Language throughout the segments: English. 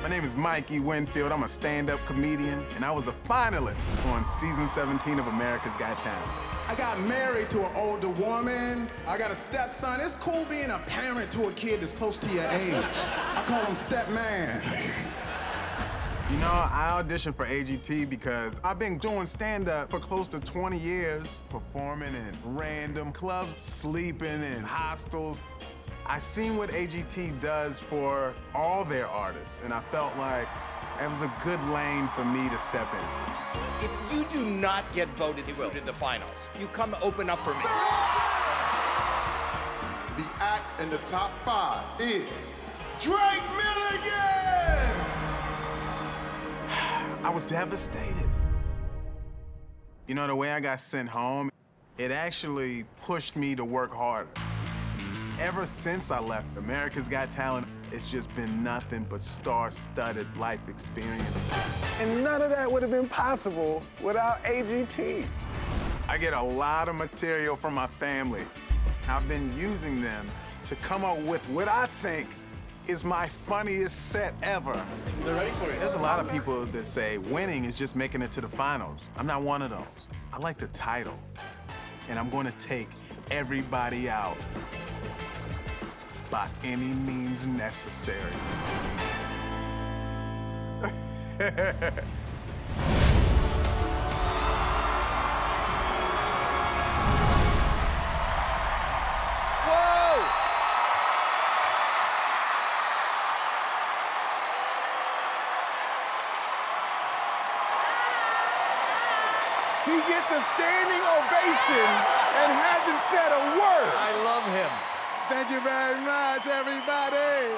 My name is Mikey Winfield. I'm a stand-up comedian, and I was a finalist on season 17 of America's Got Talent. I got married to an older woman. I got a stepson. It's cool being a parent to a kid that's close to your age. I call him stepman. You know, I auditioned for AGT because I've been doing stand-up for close to 20 years, performing in random clubs, sleeping in hostels. I seen what AGT does for all their artists, and I felt like it was a good lane for me to step into. If you do not get voted through to the finals, you come open up for me. The act in the top 5 is Drake Milligan! I was devastated. You know, the way I got sent home, it actually pushed me to work harder. Ever since I left America's Got Talent, it's just been nothing but star-studded life experience. And none of that would have been possible without AGT. I get a lot of material from my family. I've been using them to come up with what I think is my funniest set ever. They're ready for you. There's a lot of people that say winning is just making it to the finals. I'm not one of those. I like the title, and I'm going to take everybody out by any means necessary. Whoa! He gets a standing ovation and hasn't said a word. I love him. Thank you very much, everybody.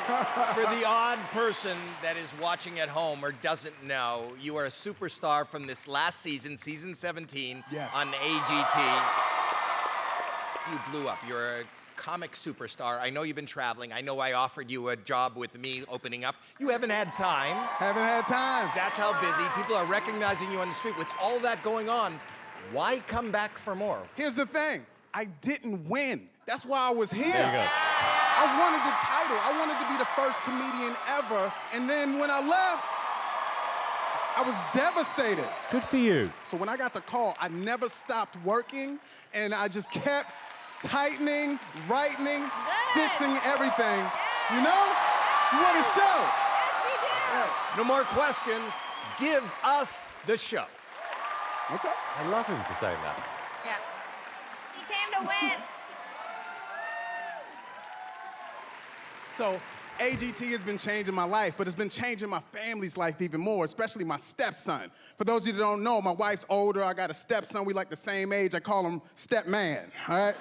For the odd person that is watching at home or doesn't know, you are a superstar from this last season, season 17, Yes. on AGT. You blew up. You're a comic superstar. I know you've been traveling. I know I offered you a job with me opening up. You haven't had time. Haven't had time. That's how busy. People are recognizing you on the street. With all that going on, why come back for more? Here's the thing. I didn't win. That's why I was here. There you go. I wanted the title. I wanted to be the first comedian ever. And then when I left, I was devastated. Good for you. So when I got the call, I never stopped working, and I just kept tightening, lightening, fixing everything. You know? You want a show? No more questions. Give us the show. Okay. I love him for saying that. Yeah. He came to win. So AGT has been changing my life, but it's been changing my family's life even more, especially my stepson. For those of you that don't know, my wife's older. I got a stepson. We like the same age. I call him Stepman, all right?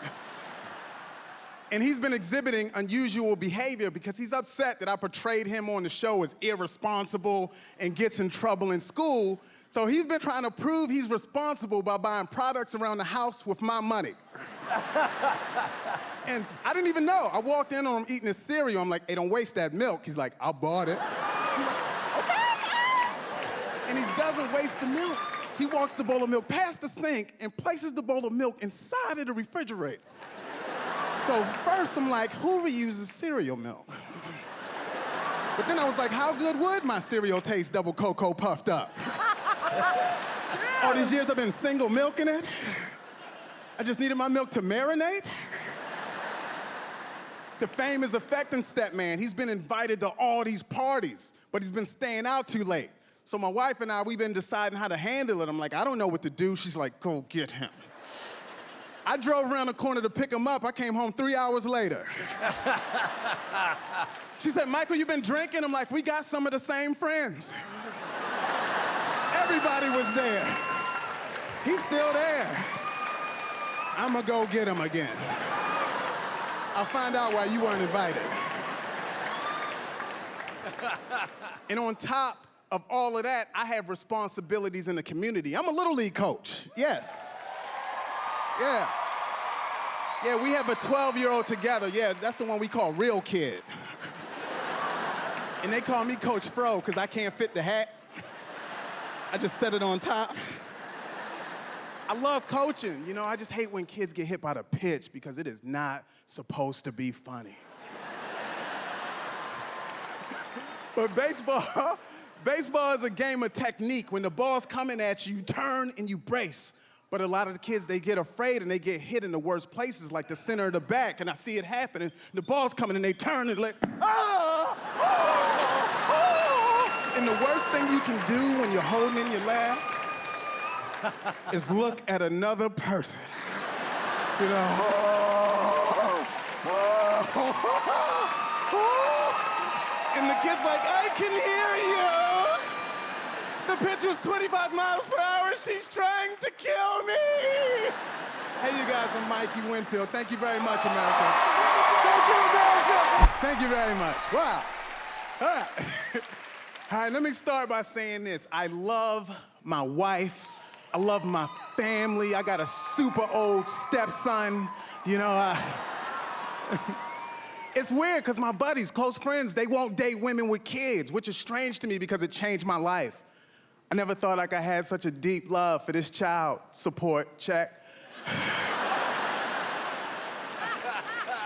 And he's been exhibiting unusual behavior because he's upset that I portrayed him on the show as irresponsible and gets in trouble in school. So he's been trying to prove he's responsible by buying products around the house with my money. And I didn't even know. I walked in on him eating his cereal. I'm like, hey, don't waste that milk. He's like, I bought it. I'm like, okay. And he doesn't waste the milk. He walks the bowl of milk past the sink and places the bowl of milk inside of the refrigerator. So first I'm like, who reuses cereal milk? But then I was like, how good would my cereal taste double cocoa puffed up? All these years I've been single milking it. I just needed my milk to marinate. The fame is affecting Stepman. He's been invited to all these parties, but he's been staying out too late. So my wife and I, we've been deciding how to handle it. I'm like, I don't know what to do. She's like, go get him. I drove around the corner to pick him up. I came home 3 hours later. She said, Michael, you been drinking? I'm like, we got some of the same friends. Everybody was there. He's still there. I'ma go get him again. I'll find out why you weren't invited. And on top of all of that, I have responsibilities in the community. I'm a Little League coach, yes. Yeah. Yeah, we have a 12-year-old together. Yeah, that's the one we call Real Kid. And they call me Coach Fro because I can't fit the hat. I just set it on top. I love coaching. You know, I just hate when kids get hit by the pitch because it is not supposed to be funny. But baseball is a game of technique. When the ball's coming at you, you turn and you brace. But a lot of the kids, they get afraid and they get hit in the worst places, like the center of the back, and I see it happening. The ball's coming and they turn and like, ah, ah, ah. And the worst thing you can do when you're holding in your laugh is look at another person. You know, and the kid's like, I can hear you. The pitch was 25 miles per hour. She's trying to kill me. Hey, you guys, I'm Mikey Winfield. Thank you very much, America. Thank you, America. Thank you very much. Wow. All right. All right, let me start by saying this. I love my wife. I love my family. I got a super old stepson. You know, it's weird because my buddies, close friends, they won't date women with kids, which is strange to me because it changed my life. I never thought I had such a deep love for this child support check.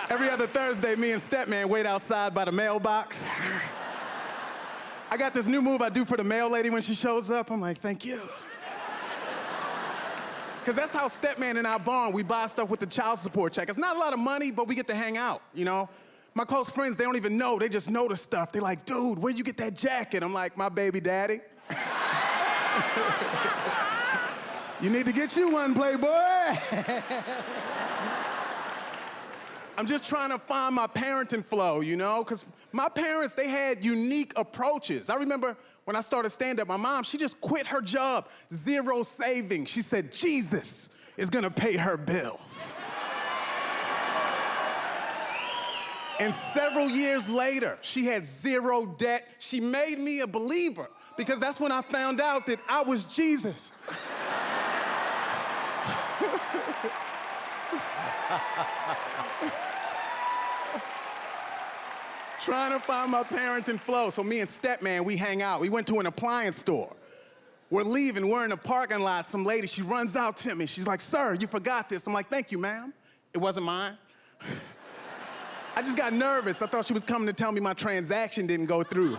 Every other Thursday, me and Stepman wait outside by the mailbox. I got this new move I do for the mail lady when she shows up. I'm like, thank you. Because that's how Stepman and I bond. We buy stuff with the child support check. It's not a lot of money, but we get to hang out, you know? My close friends, they don't even know. They just know the stuff. They're like, dude, where'd you get that jacket? I'm like, my baby daddy. You need to get you one, playboy. I'm just trying to find my parenting flow, you know? Because my parents, they had unique approaches. I remember when I started stand-up, my mom, she just quit her job, zero savings. She said, Jesus is gonna pay her bills. And several years later, she had zero debt. She made me a believer because that's when I found out that I was Jesus. Trying to find my parenting flow. So me and Stepman, we hang out. We went to an appliance store. We're leaving, we're in the parking lot. Some lady, she runs out to me. She's like, sir, you forgot this. I'm like, thank you, ma'am. It wasn't mine. I just got nervous. I thought she was coming to tell me my transaction didn't go through.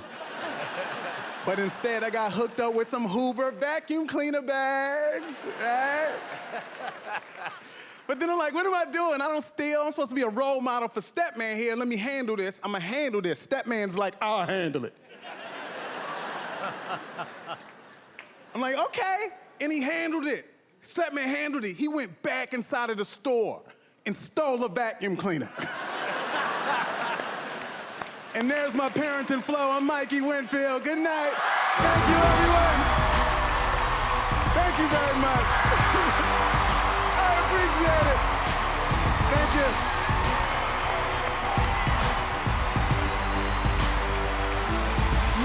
But instead, I got hooked up with some Hoover vacuum cleaner bags, right? But then I'm like, what am I doing? I don't steal. I'm supposed to be a role model for Stepman here. Let me handle this. I'm gonna handle this. Stepman's like, I'll handle it. I'm like, okay. And he handled it. Stepman handled it. He went back inside of the store and stole a vacuum cleaner. And there's my parenting flow. I'm Mikey Winfield. Good night. Thank you, everyone. Thank you very much. I appreciate it. Thank you.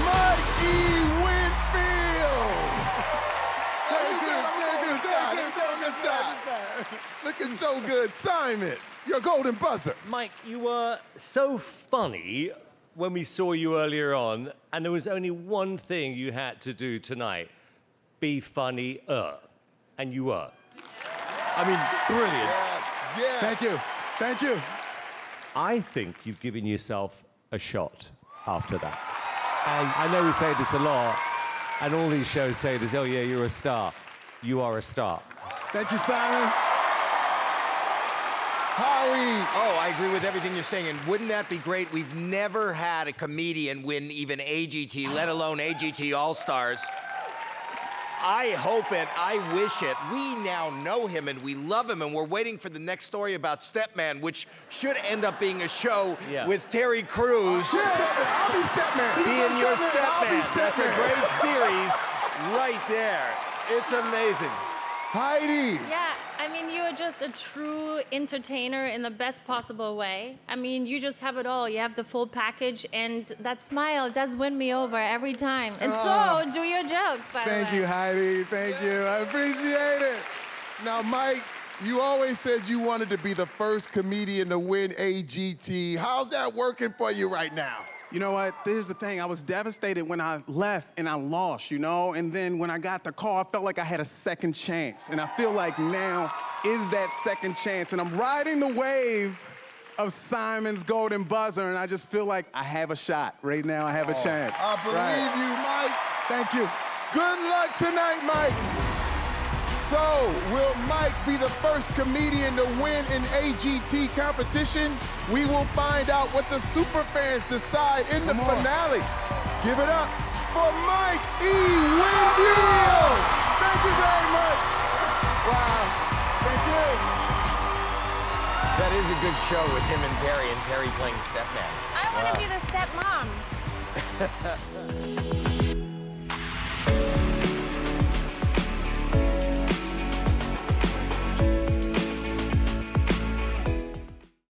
Mikey Winfield. Looking so good. Simon, your golden buzzer. Mike, you were so funny when we saw you earlier on, and there was only one thing you had to do tonight. Be funny-er. And you were. I mean, brilliant. Yes. Thank you. Thank you. I think you've given yourself a shot after that. And I know we say this a lot, and all these shows say this, oh yeah, you're a star. You are a star. Thank you, Simon. Howie. Oh, I agree with everything you're saying, and wouldn't that be great? We've never had a comedian win even AGT, let alone AGT All-Stars. I hope it, I wish it. We now know him and we love him, and we're waiting for the next story about Stepman, which should end up being a show with Terry Crews. I'll be Stepman. Being your I'll be Stepman. That's a Stepman. great series right there. It's amazing. Heidi. Yeah, I mean, you're just a true entertainer in the best possible way. I mean, you just have it all. You have the full package, and that smile does win me over every time. And so do your jokes, by the way. Thank you, Heidi. Thank you. I appreciate it. Now, Mike, you always said you wanted to be the first comedian to win AGT. How's that working for you right now? You know what? Here's the thing. I was devastated when I left and I lost, you know? And then when I got the call, I felt like I had a second chance. And I feel like now is that second chance. And I'm riding the wave of Simon's golden buzzer, and I just feel like I have a shot. Right now, I have a chance. I believe you, Mike. Thank you. Good luck tonight, Mike. So, will Mike be the first comedian to win an AGT competition? We will find out what the superfans decide in the finale. Give it up for Mike E. Winfield. Thank you very much. Wow. Thank you. That is a good show with him and Terry playing stepman. I want to be the stepmom.